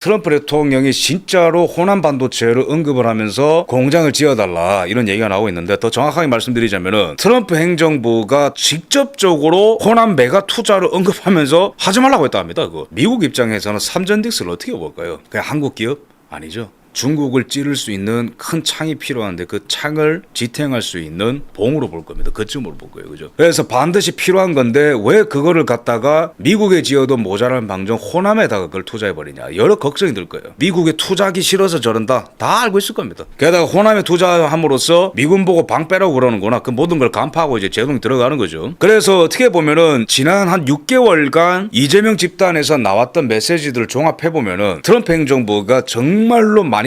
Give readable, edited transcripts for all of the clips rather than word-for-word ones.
트럼프 대통령이 진짜로 호남 반도체를 언급을 하면서 공장을 지어달라 이런 얘기가 나오고 있는데, 더 정확하게 말씀드리자면은 트럼프 행정부가 직접적으로 호남 메가 투자를 언급하면서 하지 말라고 했다 합니다. 그거. 미국 입장에서는 삼전딕스를 어떻게 볼까요? 그냥 한국 기업? 아니죠. 중국을 찌를 수 있는 큰 창이 필요한데 그 창을 지탱할 수 있는 봉으로 볼 겁니다. 그쯤으로 볼 거예요. 그죠? 그래서 반드시 필요한 건데 왜 그거를 갖다가 미국에 지어도 모자란 방정 호남에다가 그걸 투자해버리냐. 여러 걱정이 들 거예요. 미국에 투자하기 싫어서 저런다. 다 알고 있을 겁니다. 게다가 호남에 투자함으로써 미군 보고 방 빼라고 그러는구나. 그 모든 걸 간파하고 이제 제동이 들어가는 거죠. 그래서 어떻게 보면은 지난 한 6개월간 이재명 집단에서 나왔던 메시지들을 종합해보면은 트럼프 행정부가 정말로 많이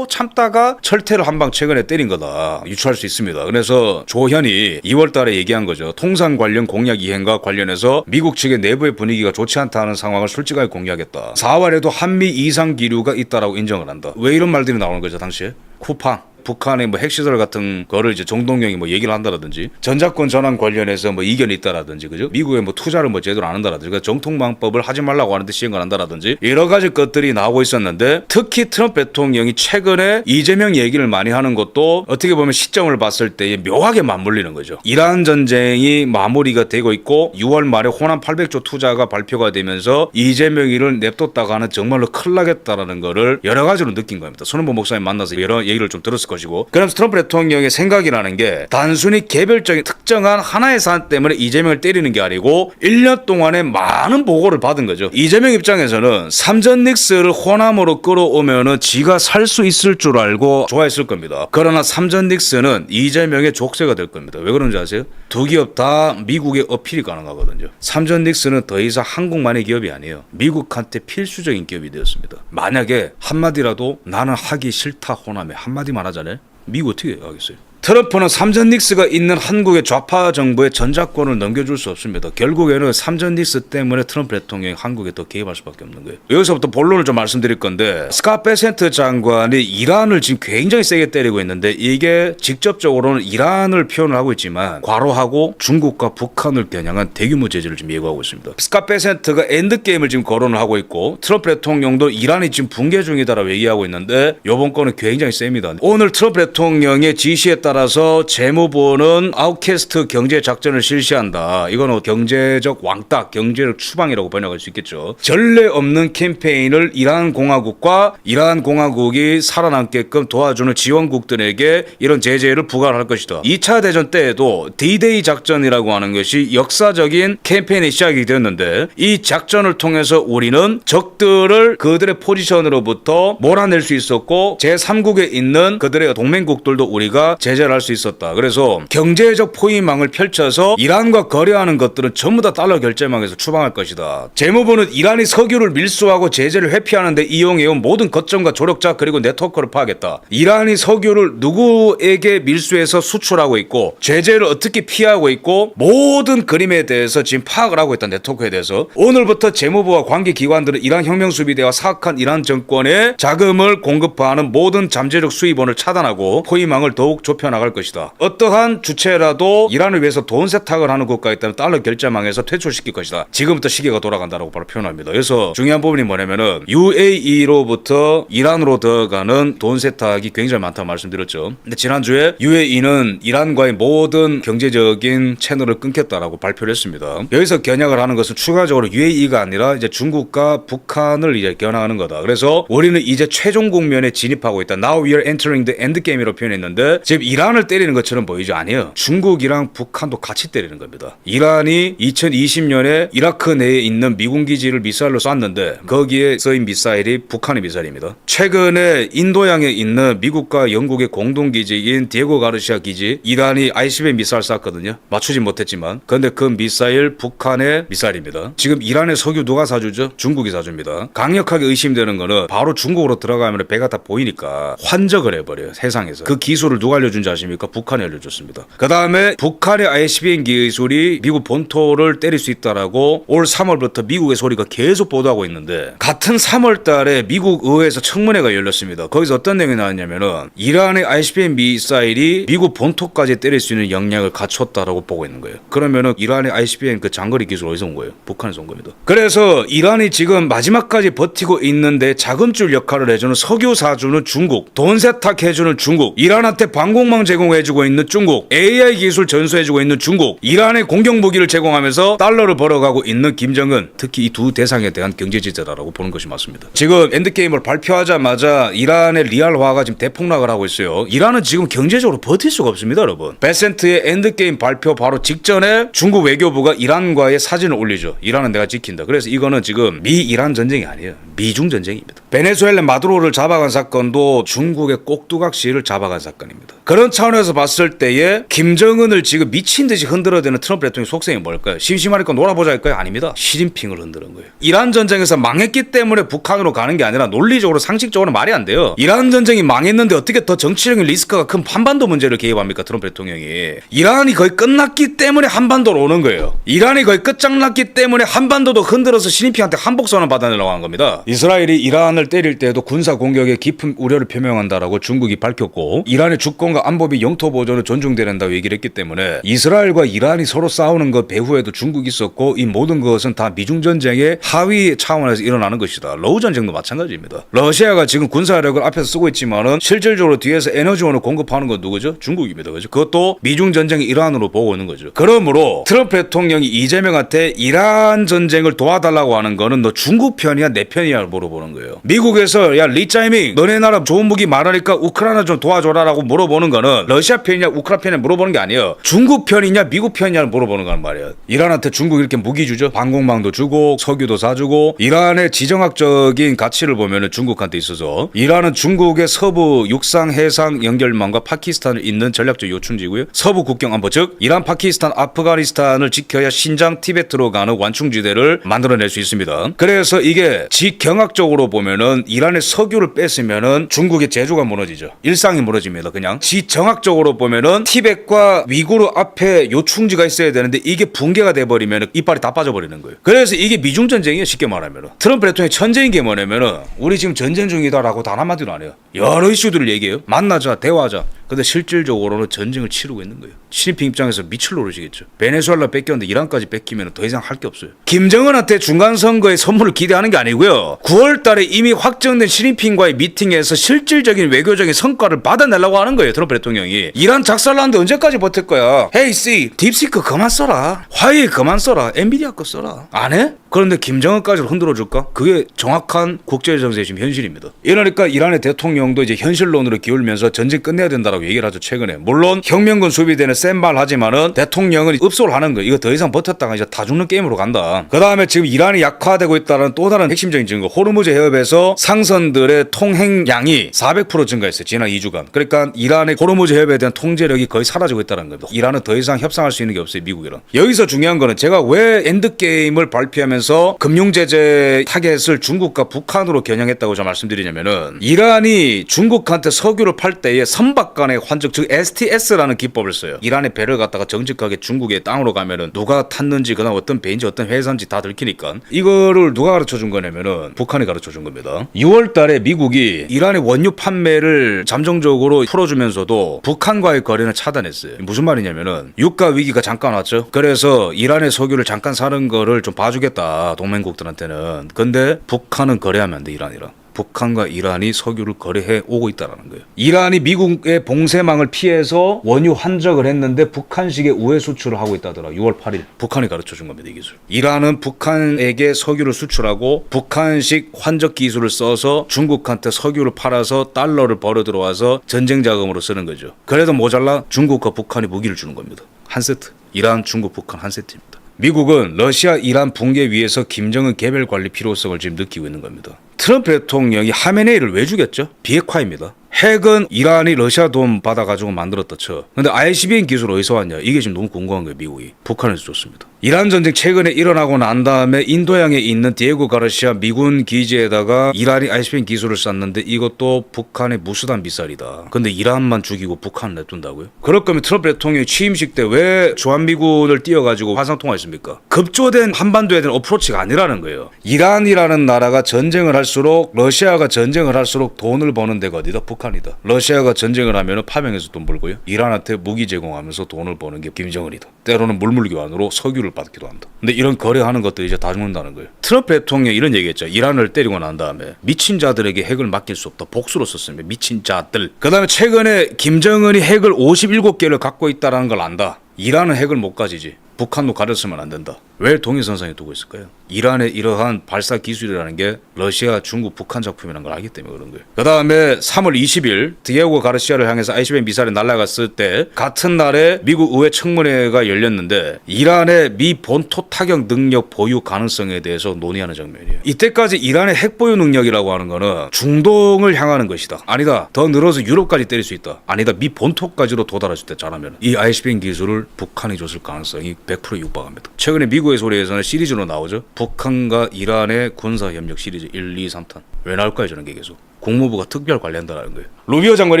참다가 철퇴를 한 방 최근에 때린 거다 유추할 수 있습니다. 그래서 조현이 2월 달에 얘기한 거죠. 통상 관련 공약 이행과 관련해서 미국 측의 내부의 분위기가 좋지 않다는 상황을 솔직하게 공개하겠다. 4월에도 한미 이상 기류가 있다라고 인정을 한다. 왜 이런 말들이 나오는 거죠 당시에? 쿠팡 북한의 뭐 핵시설 같은 거를 이제 정동영이 뭐 얘기를 한다라든지, 전자권 전환 관련해서 뭐 이견이 있다라든지, 그죠? 미국에 뭐 투자를 뭐 제대로 안 한다라든지, 그러니까 정통방법을 하지 말라고 하는데 시행을 한다라든지, 여러 가지 것들이 나오고 있었는데, 특히 트럼프 대통령이 최근에 이재명 얘기를 많이 하는 것도 어떻게 보면 시점을 봤을 때 묘하게 맞물리는 거죠. 이란 전쟁이 마무리가 되고 있고 6월 말에 호남 800조 투자가 발표가 되면서 이재명이를 냅뒀다가는 정말로 큰일 나겠다라는 거를 여러 가지로 느낀 겁니다. 손은보 목사님 만나서 여러 얘기를 좀 들었을 것이고, 그럼 트럼프 대통령의 생각이라는 게 단순히 개별적인 특정한 하나의 사안 때문에 이재명을 때리는 게 아니고 1년 동안에 많은 보고를 받은 거죠. 이재명 입장에서는 삼전닉스를 호남으로 끌어오면은 지가 살 수 있을 줄 알고 좋아했을 겁니다. 그러나 삼전닉스는 이재명의 족쇄가 될 겁니다. 왜 그런지 아세요? 두 기업 다 미국의 어필이 가능하거든요. 삼전닉스는 더 이상 한국만의 기업이 아니에요. 미국한테 필수적인 기업이 되었습니다. 만약에 한마디라도 나는 하기 싫다 호남에 한마디만 하잖아요. 미국 어떻게 하겠어요? 트럼프는 삼전닉스가 있는 한국의 좌파 정부의 전자권을 넘겨줄 수 없습니다. 결국에는 삼전닉스 때문에 트럼프 대통령이 한국에 더 개입할 수밖에 없는 거예요. 여기서부터 본론을 좀 말씀드릴 건데, 스캇 베센트 장관이 이란을 지금 굉장히 세게 때리고 있는데, 이게 직접적으로는 이란을 표현을 하고 있지만 괄호하고 중국과 북한을 겨냥한 대규모 제재를 지금 예고하고 있습니다. 스캇 베센트가 엔드게임을 지금 거론을 하고 있고, 트럼프 대통령도 이란이 지금 붕괴 중이다라고 얘기하고 있는데, 이번 거는 굉장히 셉니다. 오늘 트럼프 대통령의 지시에 따라서 재무부는 아웃캐스트 경제 작전을 실시한다. 이거는 경제적 왕따, 경제적 추방이라고 번역할 수 있겠죠. 전례 없는 캠페인을 이란 공화국과 이란 공화국이 살아남게끔 도와주는 지원국들에게 이런 제재를 부과할 것이다. 2차 대전 때에도 D-Day 작전이라고 하는 것이 역사적인 캠페인이 시작이 되었는데, 이 작전을 통해서 우리는 적들을 그들의 포지션으로부터 몰아낼 수 있었고, 제3국에 있는 그들의 동맹국들도 우리가 제재를 할 수 있었다. 그래서 경제적 포위망을 펼쳐서 이란과 거래하는 것들은 전부 다 달러 결제망에서 추방할 것이다. 재무부는 이란이 석유를 밀수하고 제재를 회피하는데 이용해온 모든 거점과 조력자 그리고 네트워크를 파악했다. 이란이 석유를 누구에게 밀수해서 수출하고 있고 제재를 어떻게 피하고 있고 모든 그림에 대해서 지금 파악을 하고 있다. 네트워크에 대해서. 오늘부터 재무부와 관계기관들은 이란 혁명수비대와 사악한 이란 정권에 자금을 공급하는 모든 잠재적 수입원을 차단하고 포위망을 더욱 좁혀나갈 것이다. 어떠한 주체라도 이란을 위해서 돈 세탁을 하는 국가가 있다면 달러 결제망에서 퇴출시킬 것이다. 지금부터 시계가 돌아간다라고 바로 표현합니다. 그래서 중요한 부분이 뭐냐면은 UAE로부터 이란으로 들어가는 돈 세탁이 굉장히 많다고 말씀드렸죠. 근데 지난주에 UAE는 이란과의 모든 경제적인 채널을 끊겠다라고 발표를 했습니다. 여기서 겨냥을 하는 것은 추가적으로 UAE가 아니라 이제 중국과 북한을 이제 겨냥하는 거다. 그래서 우리는 이제 최종 국면에 진입하고 있다. Now we are entering the end game이라고 표현했는데, 지금 이란을 때리는 것처럼 보이죠? 아니에요. 중국이랑 북한도 같이 때리는 겁니다. 이란이 2020년에 이라크 내에 있는 미군 기지를 미사일로 쐈는데 거기에 써인 미사일이 북한의 미사일입니다. 최근에 인도양에 있는 미국과 영국의 공동기지인 디에고 가르시아 기지, 이란이 ICBM 미사일 쐈거든요. 맞추진 못했지만. 그런데 그 미사일 북한의 미사일입니다. 지금 이란의 석유 누가 사주죠? 중국이 사줍니다. 강력하게 의심되는 거는 바로 중국으로 들어가면 배가 다 보이니까 환적을 해버려요. 세상에서. 그 기술을 누가 알려준지 알려줬는지 아십니까? 북한이 알려줬습니다. 그 다음에 북한의 ICBM 기술이 미국 본토를 때릴 수 있다라고 올 3월부터 미국의 소리가 계속 보도하고 있는데 같은 3월 달에 미국 의회에서 청문회가 열렸습니다. 거기서 어떤 내용이 나왔냐면은 이란의 ICBM 미사일이 미국 본토까지 때릴 수 있는 역량을 갖췄다라고 보고 있는 거예요. 그러면은 이란의 ICBM 그 장거리 기술 어디서 온 거예요? 북한에서 온 겁니다. 그래서 이란이 지금 마지막까지 버티고 있는데 자금줄 역할을 해주는 석유 사주는 중국, 돈 세탁해주는 중국, 이란한테 방공망 제공해주고 있는 중국, AI 기술 전수해주고 있는 중국, 이란의 공격무기를 제공하면서 달러를 벌어가고 있는 김정은, 특히 이 두 대상에 대한 경제지대라고 보는 것이 맞습니다. 지금 엔드게임을 발표하자마자 이란의 리알화가 지금 대폭락을 하고 있어요. 이란은 지금 경제적으로 버틸 수가 없습니다, 여러분. 베센트의 엔드게임 발표 바로 직전에 중국 외교부가 이란과의 사진을 올리죠. 이란은 내가 지킨다. 그래서 이거는 지금 미-이란 전쟁이 아니에요. 미중 전쟁입니다. 베네수엘라 마두로를 잡아간 사건도 중국의 꼭두각시를 잡아간 사건입니다. 그런 차원에서 봤을 때에 김정은을 지금 미친 듯이 흔들어대는 트럼프 대통령 속성이 뭘까요? 심심하니까 놀아보자 할까요? 아닙니다. 시진핑을 흔드는 거예요. 이란 전쟁에서 망했기 때문에 북한으로 가는 게 아니라 논리적으로 상식적으로 말이 안 돼요. 이란 전쟁이 망했는데 어떻게 더 정치적인 리스크가 큰 한반도 문제를 개입합니까? 트럼프 대통령이. 이란이 거의 끝났기 때문에 한반도로 오는 거예요. 이란이 거의 끝장났기 때문에 한반도도 흔들어서 시진핑한테 한복선언 받아내려고 하는 겁니다. 이스라엘이 이란을 때릴 때에도 군사 공격에 깊은 우려를 표명한다라고 중국이 밝혔고 이란의 주권과 안보비 영토 보존을 존중된다고 얘기를 했기 때문에 이스라엘과 이란이 서로 싸우는 것 배후에도 중국이 있었고 이 모든 것은 다 미중 전쟁의 하위 차원에서 일어나는 것이다. 러우 전쟁도 마찬가지입니다. 러시아가 지금 군사력을 앞에서 쓰고 있지만은 실질적으로 뒤에서 에너지원을 공급하는 건 누구죠? 중국입니다. 그죠? 그것도 미중 전쟁의 일환으로 보고 있는 거죠. 그러므로 트럼프 대통령이 이재명한테 이란 전쟁을 도와달라고 하는 거는 너 중국 편이야 내 편이야 물어보는 거예요. 미국에서 야 리짜이밍 너네 나라 좋은 무기 많으니까 우크라이나 좀 도와줘라라고 물어보는 거는 러시아 편이냐 우크라이나 편이냐 물어보는 게 아니에요. 중국 편이냐 미국 편이냐 물어보는 거란 말이에요. 이란한테 중국 이렇게 무기 주죠. 방공망도 주고 석유도 사주고 이란의 지정학적인 가치를 보면은 중국한테 있어서 이란은 중국의 서부 육상 해상 연결망과 파키스탄을 잇는 전략적 요충지고요. 서부 국경 안보 즉 이란 파키스탄 아프가니스탄을 지켜야 신장 티베트로 가는 완충지대를 만들어낼 수 있습니다. 그래서 이게 지경학적으로 보면은 이란의 석유를 뺐으면은 중국의 제조가 무너지죠. 일상이 무너집니다. 그냥 지정학적으로 보면은 티벳과 위구르 앞에 요충지가 있어야 되는데 이게 붕괴가 돼버리면 이빨이 다 빠져버리는 거예요. 그래서 이게 미중 전쟁이에요. 쉽게 말하면은 트럼프 대통령이 천재인 게 뭐냐면은 우리 지금 전쟁 중이다라고 단 한마디도 안 해요. 여러 이슈들을 얘기해요. 만나자 대화하자. 근데 실질적으로는 전쟁을 치르고 있는 거예요. 시진핑 입장에서 미칠 노릇이겠죠. 베네수엘라 뺏겼는데 이란까지 뺏기면 더 이상 할 게 없어요. 김정은한테 중간선거에 선물을 기대하는 게 아니고요. 9월 달에 이미 확정된 시진핑과의 미팅에서 실질적인 외교적인 성과를 받아내려고 하는 거예요. 트럼프 대통령이. 이란 작살나는데 언제까지 버틸 거야. 헤이 씨 딥시크 그만 써라. 화웨이 그만 써라. 엔비디아 거 써라. 안 해? 그런데 김정은까지 흔들어 줄까? 그게 정확한 국제정세의 지금 현실입니다. 이러니까 이란의 대통령도 이제 현실론으로 기울면서 전쟁 끝내야 된다라고 얘기를 하죠. 최근에. 물론 혁명군 수비대는 센 말 하지만은 대통령은 읍소를 하는 거예요. 이거 더 이상 버텼다가 이제 다 죽는 게임으로 간다. 그 다음에 지금 이란이 약화되고 있다는 또 다른 핵심적인 증거. 호르무즈 해협에서 상선들의 통행량이 400% 증가했어요. 지난 2주간. 그러니까 이란의 호르무즈 해협에 대한 통제력이 거의 사라지고 있다는 겁니다. 이란은 더 이상 협상할 수 있는 게 없어요. 미국이랑. 여기서 중요한 거는 제가 왜 엔드게임을 발표하면서 금융제재 타겟을 중국과 북한으로 겨냥했다고 저 말씀드리냐면은 이란이 중국한테 석유를 팔 때에 선박간의 환적 즉 STS라는 기법을 써요. 이란의 배를 갖다가 정직하게 중국의 땅으로 가면은 누가 탔는지 그다음 어떤 배인지 어떤 회사인지 다 들키니까 이거를 누가 가르쳐 준 거냐면은 북한이 가르쳐 준 겁니다. 6월 달에 미국이 이란의 원유 판매를 잠정적으로 풀어주면서도 북한과의 거래는 차단했어요. 무슨 말이냐면은 유가 위기가 잠깐 왔죠. 그래서 이란의 석유를 잠깐 사는 거를 좀 봐주겠다. 동맹국들한테는. 근데 북한은 거래하면 안 돼. 이란이랑. 북한과 이란이 석유를 거래해 오고 있다는 거예요. 이란이 미국의 봉쇄망을 피해서 원유 환적을 했는데 북한식의 우회 수출을 하고 있다더라. 6월 8일 북한이 가르쳐준 겁니다. 이 기술. 이란은 북한에게 석유를 수출하고 북한식 환적 기술을 써서 중국한테 석유를 팔아서 달러를 벌어 들어와서 전쟁 자금으로 쓰는 거죠. 그래도 모자라 중국과 북한이 무기를 주는 겁니다. 한 세트. 이란, 중국, 북한 한 세트입니다. 미국은 러시아 이란 붕괴 위해서 김정은 개별 관리 필요성을 지금 느끼고 있는 겁니다. 트럼프 대통령이 하메네이를 왜 죽였죠? 비핵화입니다. 핵은 이란이 러시아 돈 받아가지고 만들었다 쳐. 근데 ICBM 기술 어디서 왔냐? 이게 지금 너무 궁금한 거예요. 미국이. 북한에서 줬습니다. 이란 전쟁 최근에 일어나고 난 다음에 인도양에 있는 디에고 가르시아 미군 기지에다가 이란이 ICBM 기술을 쐈는데 이것도 북한의 무수단 미사일이다. 근데 이란만 죽이고 북한을 냅둔다고요? 그럴 거면 트럼프 대통령이 취임식 때 왜 주한미군을 띄워가지고 화상통화했습니까? 급조된 한반도에 대한 어프로치가 아니라는 거예요. 이란이라는 나라가 전쟁을 할수록 러시아가 전쟁을 할수록 돈을 버는 데가 어디다? 북한이다. 러시아가 전쟁을 하면 파병해서 돈 벌고요. 이란한테 무기 제공하면서 돈을 버는 게 김정은이다. 때로는 물물교환으로 석유를 받기도 한다. 근데 이런 거래하는 것들이 이제 다 죽는다는 거예요. 트럼프 대통령이 이런 얘기했죠. 이란을 때리고 난 다음에 미친 자들에게 핵을 맡길 수 없다. 복수로 썼습니다. 미친 자들. 그 다음에 최근에 김정은이 핵을 57개를 갖고 있다는 걸 안다. 이란은 핵을 못 가지지. 북한도 가렸으면 안 된다. 왜 동일선상에 두고 있을까요? 이란의 이러한 발사 기술이라는 게 러시아, 중국, 북한 작품이라는 걸 알기 때문에 그런 거예요. 그 다음에 3월 20일 디에고 가르시아를 향해서 ICBM 미사일이 날아갔을 때 같은 날에 미국 의회 청문회가 열렸는데 이란의 미 본토 타격 능력 보유 가능성에 대해서 논의하는 장면이에요. 이때까지 이란의 핵 보유 능력이라고 하는 거는 중동을 향하는 것이다. 아니다. 더 늘어서 유럽까지 때릴 수 있다. 아니다. 미 본토까지로 도달할 수 있다. 잘하면 이 ICBM 기술을 북한이 줬을 가능성이 100% 육박합니다. 최근에 미국의 소리에서는 시리즈로 나오죠. 북한과 이란의 군사협력 시리즈 1, 2, 3탄. 왜 나올까요? 저런 게 계속. 국무부가 특별 관리한다는 거예요. 루비오 장관이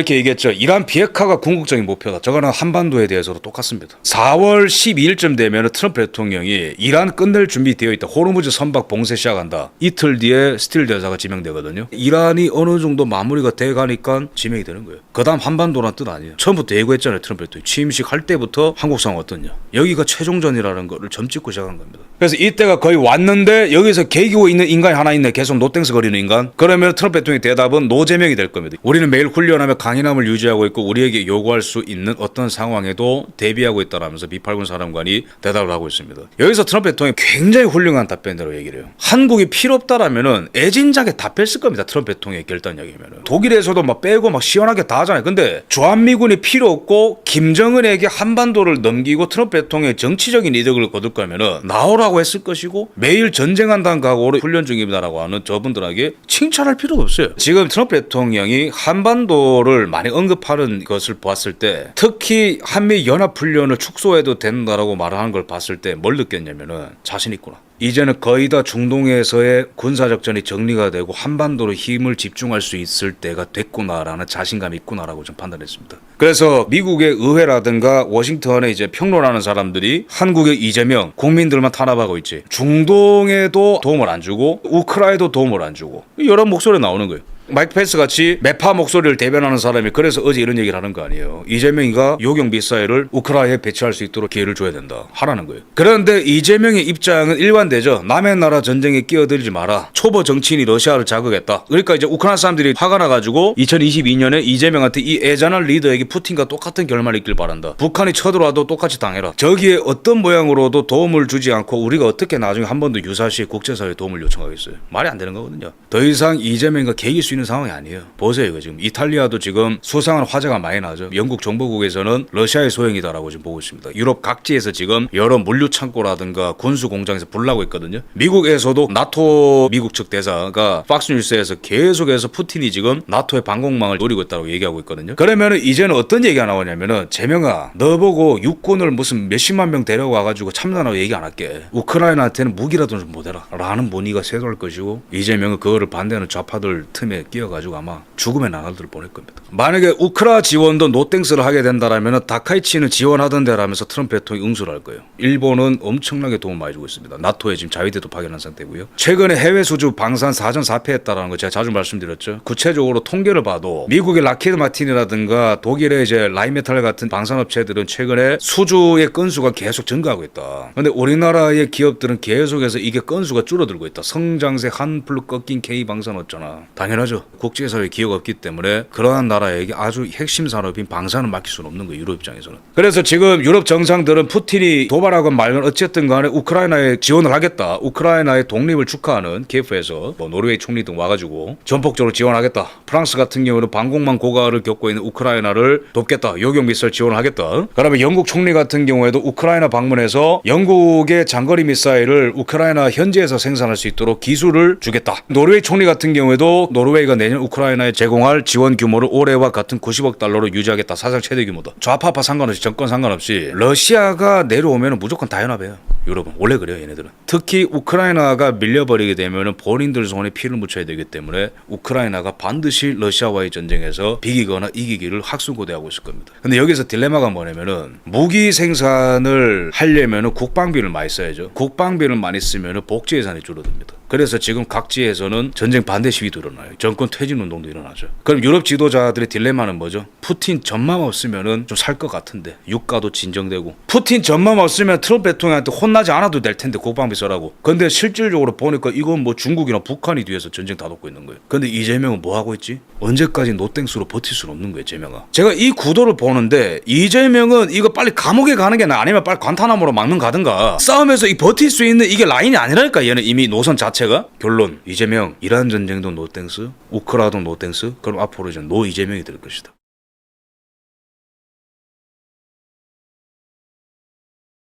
이렇게 얘기했죠. 이란 비핵화가 궁극적인 목표다. 저거는 한반도에 대해서도 똑같습니다. 4월 12일쯤 되면 트럼프 대통령이 이란 끝낼 준비되어 있다. 호르무즈 선박 봉쇄 시작한다. 이틀 뒤에 스틸 대사가 지명되거든요. 이란이 어느 정도 마무리가 돼가니까 지명이 되는 거예요. 그 다음 한반도란 뜻 아니에요. 처음부터 예고했잖아요. 트럼프 대통령이. 취임식 할 때부터 한국 상황 어떻냐. 여기가 최종전이라는 거를 점 찍고 시작한 겁니다. 그래서 이때가 거의 왔는데 여기서 개기고 있는 인간이 하나 있네. 계속 노땡스 거리는 인간. 그러면 트럼프 대통령의 대답은 노제명이 될 겁니다. 우리는 매일 훈련하며 강인함을 유지하고 있고 우리에게 요구할 수 있는 어떤 상황에도 대비하고 있다라면서 미팔군 사령관이 대답을 하고 있습니다. 여기서 트럼프 대통령이 굉장히 훌륭한 답변대로 얘기를 해요. 한국이 필요 없다라면은 애진작에 다 뺐을 겁니다. 트럼프 대통령의 결단력이면은. 독일에서도 막 빼고 막 시원하게 다 하잖아요. 근데 주한미군이 필요 없고 김정은에게 한반도를 넘기고 트럼프 대통령의 정치적인 이득을 거둘 거면은 나오라고 했을 것이고 매일 전쟁한다는 각오로 훈련 중입니다라고 하는 저분들에게 칭찬할 필요가 없어요. 지금 트럼프 대통령이 한반도를 많이 언급하는 것을 봤을 때 특히 한미 연합훈련을 축소해도 된다라고 말하는 걸 봤을 때 뭘 느꼈냐면은 자신 있구나. 이제는 거의 다 중동에서의 군사작전이 정리가 되고 한반도로 힘을 집중할 수 있을 때가 됐구나라는 자신감이 있구나라고 좀 판단했습니다. 그래서 미국의 의회라든가 워싱턴에 이제 평론하는 사람들이 한국의 이재명 국민들만 탄압하고 있지 중동에도 도움을 안 주고 우크라이나도 도움을 안 주고 여러 목소리 나오는 거예요. 마이크 펜스 같이 매파 목소리를 대변하는 사람이 그래서 어제 이런 얘기를 하는 거 아니에요. 이재명이가 요격 미사일을 우크라이나에 배치할 수 있도록 기회를 줘야 된다. 하라는 거예요. 그런데 이재명의 입장은 일관되죠. 남의 나라 전쟁에 끼어들지 마라. 초보 정치인이 러시아를 자극했다. 그러니까 이제 우크라이나 사람들이 화가 나가지고 2022년에 이재명한테 이 애잔한 리더에게 푸틴과 똑같은 결말이 있길 바란다. 북한이 쳐들어와도 똑같이 당해라. 저기에 어떤 모양으로도 도움을 주지 않고 우리가 어떻게 나중에 한 번 더 유사시 국제사회에 도움을 요청하겠어요. 말이 안 되는 거거든요. 더 이상 이재명과 계길 수 있는 상황이 아니에요. 보세요. 이거 지금 이탈리아도 지금 수상한 화재가 많이 나죠. 영국 정보국에서는 러시아의 소행이다라고 지금 보고 있습니다. 유럽 각지에서 지금 여러 물류 창고라든가 군수 공장에서 불나고 있거든요. 미국에서도 나토 미국 측 대사가 팍스뉴스에서 계속해서 푸틴이 지금 나토의 방공망을 노리고 있다고 얘기하고 있거든요. 그러면은 이제는 어떤 얘기가 나오냐면은 재명아 너 보고 육군을 무슨 몇십만 명 데려와가지고 참전하고 얘기 안 할게. 우크라이나한테는 무기라도 좀 보내라 라는 문의가 쇄도할 것이고 이재명은 그거를 반대하는 좌파들 틈에 끼어가지고 아마 죽음의 나날들을 보낼 겁니다. 만약에 우크라 지원도 노땡스를 하게 된다라면 다카이치는 지원하던 데라면서 트럼프 대통령이 응수를 할 거예요. 일본은 엄청나게 도움 많이 주고 있습니다. 나토에 지금 자위대도 파견한 상태고요. 최근에 해외 수주 방산 4전 4패했다라는 거 제가 자주 말씀드렸죠. 구체적으로 통계를 봐도 미국의 락히드 마틴이라든가 독일의 이제 라인메탈 같은 방산업체들은 최근에 수주의 건수가 계속 증가하고 있다. 근데 우리나라의 기업들은 계속해서 이게 건수가 줄어들고 있다. 성장세 한풀 꺾인 K방산 없잖아. 당연하죠. 국제사회 기회가 없기 때문에 그러한 나라에게 아주 핵심 산업인 방산을 맡길 수는 없는 거예요. 유럽 입장에서는. 그래서 지금 유럽 정상들은 푸틴이 도발하건 말건 어쨌든 간에 우크라이나에 지원을 하겠다. 우크라이나의 독립을 축하하는 키예프에서 뭐 노르웨이 총리 등 와가지고 전폭적으로 지원하겠다. 프랑스 같은 경우는 방공망 고갈을 겪고 있는 우크라이나를 돕겠다. 요격 미사일 지원하겠다. 그러면 영국 총리 같은 경우에도 우크라이나 방문해서 영국의 장거리 미사일을 우크라이나 현지에서 생산할 수 있도록 기술을 주겠다. 노르웨이 총리 같은 경우에도 노르웨이가 내년 우크라이나에 제공할 지원 규모를 올해와 같은 90억 달러로 유지하겠다. 사상 최대 규모다. 좌파파 상관없이 정권 상관없이 러시아가 내려오면 무조건 다 연합해요. 유럽은 원래 그래요. 얘네들은. 특히 우크라이나가 밀려버리게 되면 본인들 손에 피를 묻혀야 되기 때문에 우크라이나가 반드시 러시아와의 전쟁에서 비기거나 이기기를 학수고대하고 있을 겁니다. 근데 여기서 딜레마가 뭐냐면은 무기 생산을 하려면은 국방비를 많이 써야죠. 국방비를 많이 쓰면은 복지 예산이 줄어듭니다. 그래서 지금 각지에서는 전쟁 반대 시위도 일어나요. 정권 퇴진 운동도 일어나죠. 그럼 유럽 지도자들의 딜레마는 뭐죠? 푸틴 전만 없으면은 좀 살 것 같은데 유가도 진정되고 푸틴 전만 없으면 트럼프 대통령한테 혼나지 않아도 될 텐데 국방비 써라고. 근데 실질적으로 보니까 이건 뭐 중국이나 북한이 뒤에서 전쟁 다 돕고 있는 거예요. 근데 이재명은 뭐 하고 있지? 언제까지 노땡스로 버틸 수는 없는 거예요. 재명아. 제가 이 구도를 보는데 이재명은 이거 빨리 감옥에 가는 게 나아 아니면 빨리 관타나모로 막는 가든가 싸움에서 이 버틸 수 있는 이게 라인이 아니라니까. 얘는 이미 노선 자체가. 결론 이재명 이란 전쟁도 노땡스 우크라도 노땡스 그럼 앞으로 이제 노 이재명이 될 것이다.